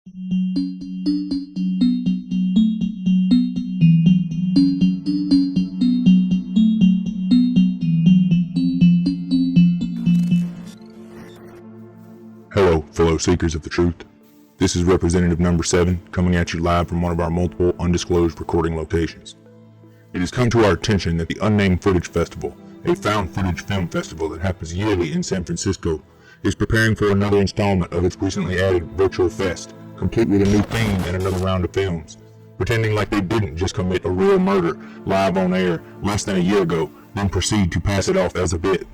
Hello, fellow seekers of the truth. This is representative number 7 coming at you live from one of our multiple undisclosed recording locations. It has come to our attention that the Unnamed Footage Festival, a found footage film festival that happens yearly in San Francisco, is preparing for another installment of its recently added virtual fest, complete with a new theme and another round of films, pretending like they didn't just commit a real murder live on air less than a year ago, then proceed to pass it off as a bit.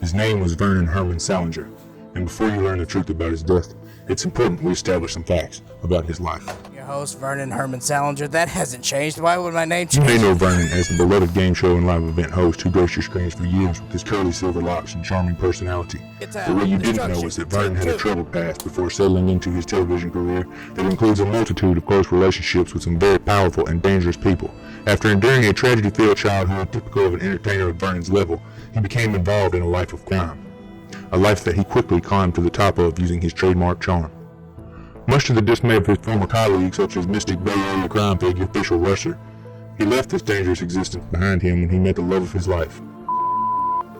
His name was Vernon Herman Salinger, and before you learn the truth about his death, it's important we establish some facts about his life. Your host, Vernon Herman Salinger. That hasn't changed. Why would my name change? You may know Vernon as the beloved game show and live event host who graced your screens for years with his curly silver locks and charming personality. But what you didn't know is that Vernon had a troubled past before settling into his television career that includes a multitude of close relationships with some very powerful and dangerous people. After enduring a tragedy-filled childhood typical of an entertainer of Vernon's level, he became involved in a life of crime. A life that he quickly climbed to the top of using his trademark charm. Much to the dismay of his former colleagues, such as mystic Bay Area crime figure V.H.S. Rusher, he left this dangerous existence behind him when he met the love of his life,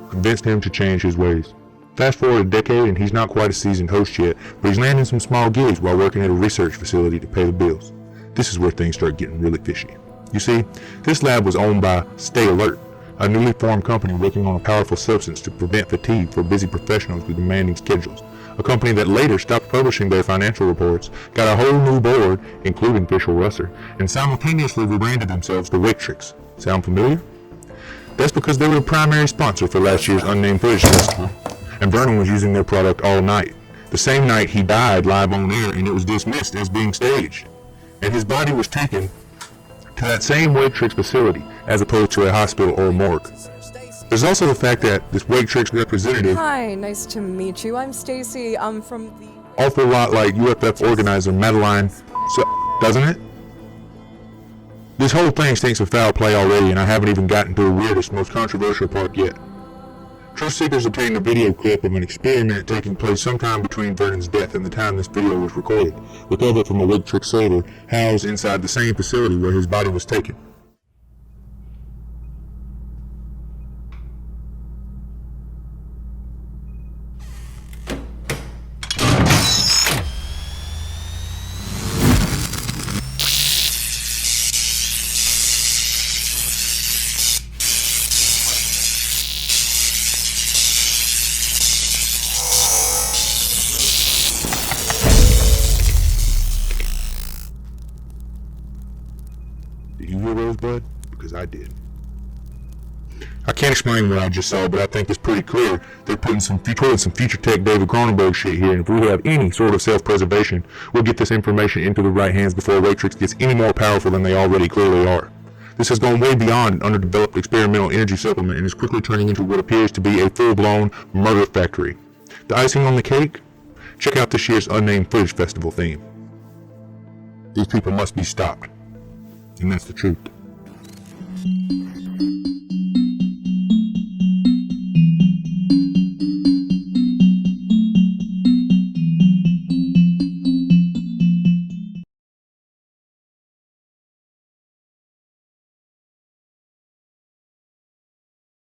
convinced him to change his ways. Fast forward a decade and he's not quite a seasoned host yet, but he's landing some small gigs while working at a research facility to pay the bills. This is where things start getting really fishy. You see, this lab was owned by Stay Alert, a newly formed company working on a powerful substance to prevent fatigue for busy professionals with demanding schedules. A company that later stopped publishing their financial reports, got a whole new board, including V.H.S. Russer, and simultaneously rebranded themselves the V.H.S. Sound familiar? That's because they were the primary sponsor for last year's Unnamed Footage Festival, and Vernon was using their product all night. The same night he died live on air and it was dismissed as being staged. And his body was taken to that same V.H.S. facility, as opposed to a hospital or a morgue. There's also the fact that this V.H.S. representative... Hi, nice to meet you. I'm Stacy. I'm from the... Awful lot like UFF organizer Madeline, doesn't it? This whole thing stinks of foul play already, and I haven't even gotten to the weirdest, most controversial part yet. Truth seekers obtained a video clip of an experiment taking place sometime between Vernon's death and the time this video was recorded, recovered from a V.H.S. server housed inside the same facility where his body was taken. Did you hear those, bud? Because I did. I can't explain what I just saw, but I think it's pretty clear they're putting some future tech David Cronenberg shit here, and if we have any sort of self-preservation, we'll get this information into the right hands before V.H.S. gets any more powerful than they already clearly are. This has gone way beyond an underdeveloped experimental energy supplement and is quickly turning into what appears to be a full-blown murder factory. The icing on the cake? Check out this year's Unnamed Footage Festival theme. These people must be stopped. And that's the truth.